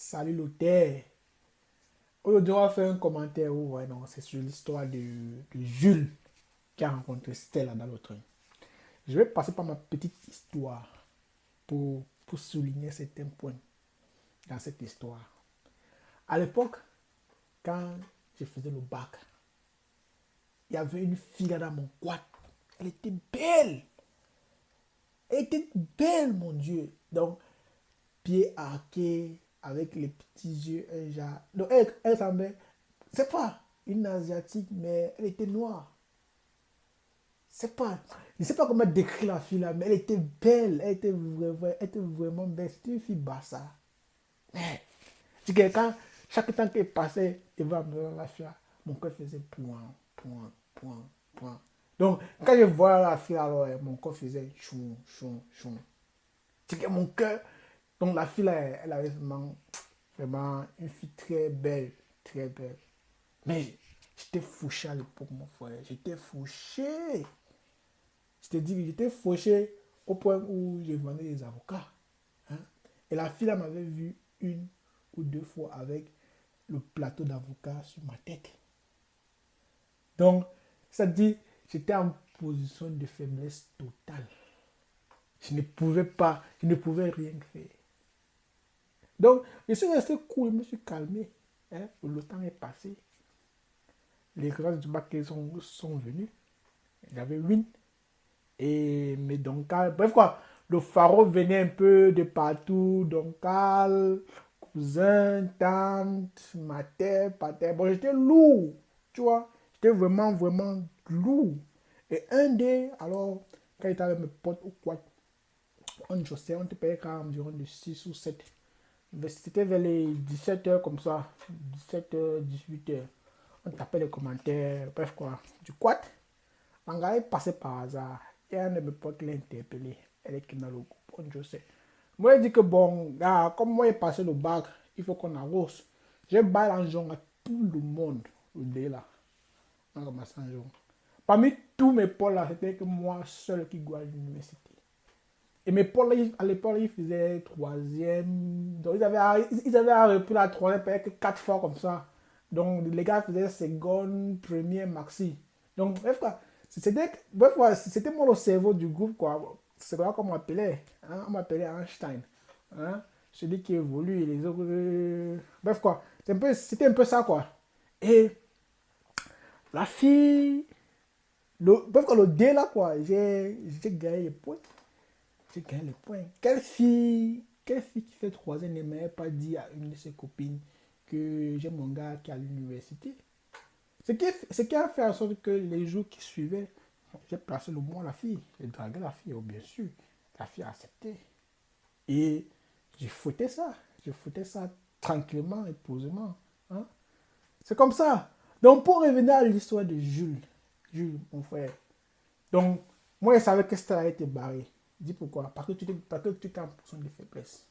Salut l'auteur. Aujourd'hui, on va faire un commentaire où, ouais, non, c'est sur l'histoire de Jules qui a rencontré Stella dans le train. Je vais passer par ma petite histoire pour souligner certains points dans cette histoire. À l'époque, quand je faisais le bac, il y avait une fille là dans mon quad. Elle était belle. Elle était belle, mon Dieu. Donc, pied arqué, avec les petits yeux, un genre. Donc, elle semblait, c'est pas une asiatique, mais elle était noire. C'est pas, je ne sais pas comment décrire la fille là, mais elle était belle, elle était vraiment belle. C'était une fille bassa. Mais, c'est que quand, chaque temps qu'elle passait devant la fille, là, mon cœur faisait point, point, point, point. Donc, quand je voyais la fille, alors, mon cœur faisait chou, chou, chou. C'est que mon cœur, donc la fille là, elle avait vraiment, vraiment une fille très belle, très belle. Mais j'étais fauché à l'époque, mon frère. J'étais fauché. Je te dis que j'étais fauché au point où je vendais des avocats. Hein. Et la fille là m'avait vu une ou deux fois avec le plateau d'avocat sur ma tête. Donc, ça dit, j'étais en position de faiblesse totale. Je ne pouvais pas, je ne pouvais rien faire. Donc, je suis resté cool, je me suis calmé. Hein. Le temps est passé. Les grâces du bac sont venus. J'avais win. Et mes doncals, bref quoi, le pharaon venait un peu de partout, doncal, cousin, tante, mater, pater. Bon, j'étais lourd, tu vois, j'étais vraiment, vraiment lourd. Et un des, alors, quand j'étais avec mes potes ou quoi, on te payait quand même environ de 6 ou 7. C'était vers les 17h comme ça, 17h, 18h. On tapait les commentaires, bref quoi, du quad. L'engrais est passé par hasard. Et un de mes potes l'a interpellé. Elle est dans le groupe. Bon, je sais. Moi, je dis que bon, gars, comme moi, j'ai passé le bac, il faut qu'on arrose. J'ai baillé en jonc à tout le monde. Le dé là. On commence en jonc. Parmi tous mes potes là, c'était que moi seul qui go à l'université. Et mes potes là, à l'époque, ils faisaient troisième. Donc, ils avaient repris la troisième peut-être que 4 fois comme ça. Donc, les gars faisaient seconde, première, maxi. Donc, bref, quoi. Bref, quoi, c'était moi le cerveau du groupe, quoi. C'est quoi qu'on m'appelait. Hein? On m'appelait Einstein. Hein? Celui qui évolue et les autres. Bref, quoi. C'était un peu ça, quoi. Et la fille. Bref, quoi, le dé, là, quoi. J'ai gagné les points. J'ai gagné les points. Quelle fille qui fait troisième ne m'avait pas dit à une de ses copines que j'ai mon gars qui est à l'université. Ce qui a fait en sorte que les jours qui suivaient, j'ai placé le mot à la fille. J'ai dragué la fille, oh, bien sûr. La fille a accepté. Et j'ai fouetté ça. J'ai fouetté ça tranquillement et posément. Hein. C'est comme ça. Donc, pour revenir à l'histoire de Jules, mon frère. Donc, moi, je savais que Stella a été barrée. Dis pourquoi? Parce que tu étais en position de faiblesse.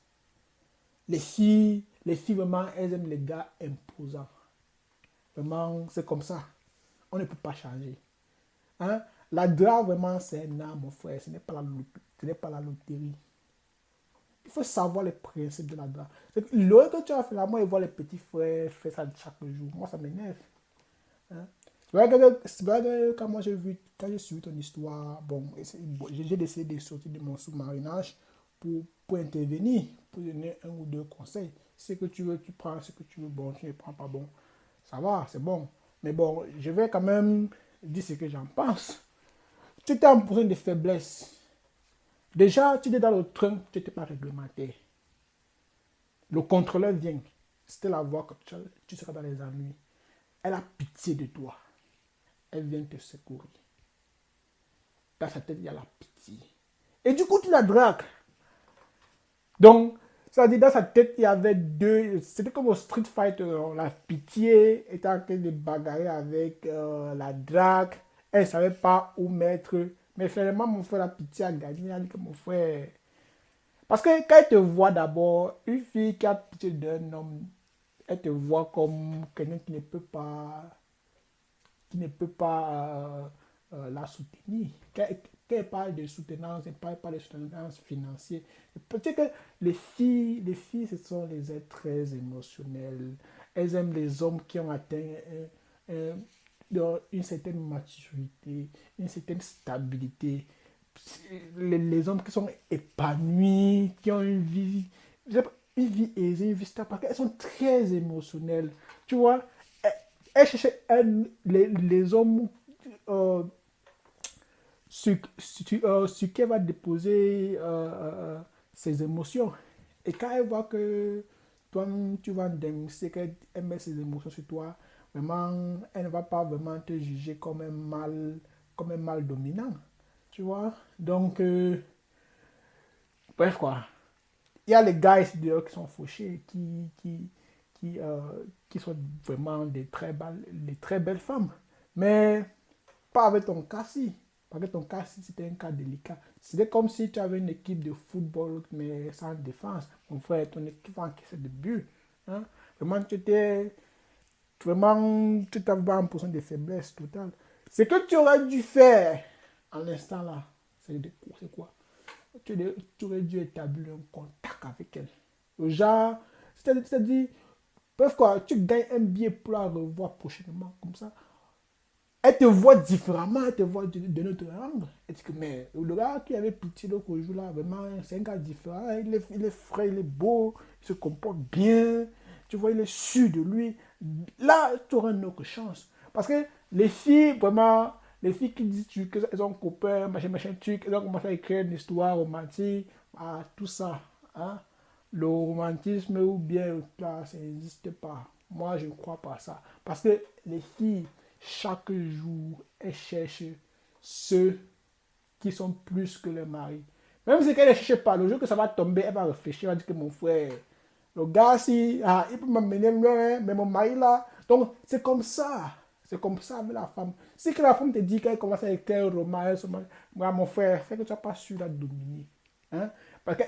Les filles, vraiment, elles aiment les gars imposants. Vraiment, c'est comme ça. On ne peut pas changer. Hein? La drague, vraiment, c'est un art, mon frère. Ce n'est pas la loterie. Il faut savoir les principes de la drague. L'heure que tu as fait là, moi, je vois les petits frères faire ça chaque jour. Moi, ça m'énerve. Hein? C'est vrai que quand j'ai suivi ton histoire, bon, j'ai décidé de sortir de mon sous-marinage pour intervenir, pour donner un ou deux conseils. Ce que tu veux, tu prends. Ce que tu veux, bon, tu ne prends pas, bon. Ça va, c'est bon. Mais bon, je vais quand même dire ce que j'en pense. Tu étais en position de faiblesse. Déjà, tu étais dans le train, tu n'étais pas réglementé. Le contrôleur vient. C'était la voix que tu seras dans les ennuis. Elle a pitié de toi. Elle vient te secourir. Dans sa tête, il y a la pitié. Et du coup, tu la dragues. Donc, ça dit dans sa tête, il y avait deux. C'était comme au Street Fighter. La pitié était en train de bagarrer avec la drague. Elle ne savait pas où mettre. Mais finalement, mon frère, la pitié a gagné. Elle a dit que mon frère. Parce que quand elle te voit d'abord, une fille qui a pitié d'un homme, elle te voit comme quelqu'un qui ne peut pas la soutenir. quand elle parle de soutenance, elle parle pas de soutenance financière. Peut-être que les filles, ce sont les êtres très émotionnels. Elles aiment les hommes qui ont atteint une certaine maturité, une certaine stabilité. Les hommes qui sont épanouis, qui ont une vie aisée, une vie stable, parce qu'elles sont très émotionnelles. Tu vois, elles cherchent les hommes euh, sur qui elle va déposer ses émotions. Et quand elle voit que toi, tu vas dénoncer qu'elle met ses émotions sur toi, vraiment, elle ne va pas vraiment te juger comme un mal dominant. Tu vois? Donc, bref, quoi. Il y a les gars ici dehors qui sont fauchés, qui, euh, qui sont vraiment des très belles femmes. Mais pas avec ton cas si. Parce que ton cas si c'était un cas délicat. C'était comme si tu avais une équipe de football, mais sans défense. Mon frère, ton équipe va encaisser des buts. Hein? Vraiment, tu t'avais en position de faiblesse totale. Ce que tu aurais dû faire en l'instant là, c'est quoi? Tu aurais dû établir un contact avec elle. Le genre, c'est-à-dire, bref quoi, tu gagnes un billet pour la revoir prochainement, comme ça. Elle te voit différemment, elle te voit de notre angle. Elle dit que, mais le gars qui avait pitié l'autre jour là, vraiment, c'est un gars différent. Il est frais, il est beau, il se comporte bien. Tu vois, il est sûr de lui. Là, tu auras une autre chance. Parce que les filles, vraiment, les filles qui disent qu'elles ont copain, machin, truc, elles ont commencé à écrire une histoire romantique, tout ça. Hein? Le romantisme ou bien là, ça n'existe pas. Moi, je ne crois pas à ça. Parce que les filles, chaque jour, elles cherchent ceux qui sont plus que le mari. Même si elle ne cherche pas, le jour que ça va tomber, elle va réfléchir, elle va dire que mon frère, le gars, si, il peut m'amener loin, mais mon mari là. Donc, c'est comme ça. C'est comme ça avec la femme. Si que la femme te dit qu'elle commence à écrire un roman, moi, mon frère, c'est que tu n'as pas su la dominer. Hein? Parce que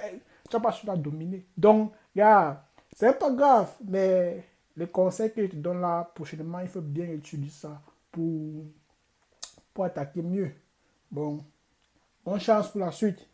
tu n'as pas su la dominer. Donc, gars, c'est pas grave, mais les conseils que je te donne là, prochainement, il faut bien utiliser ça pour attaquer mieux. Bon, bonne chance pour la suite.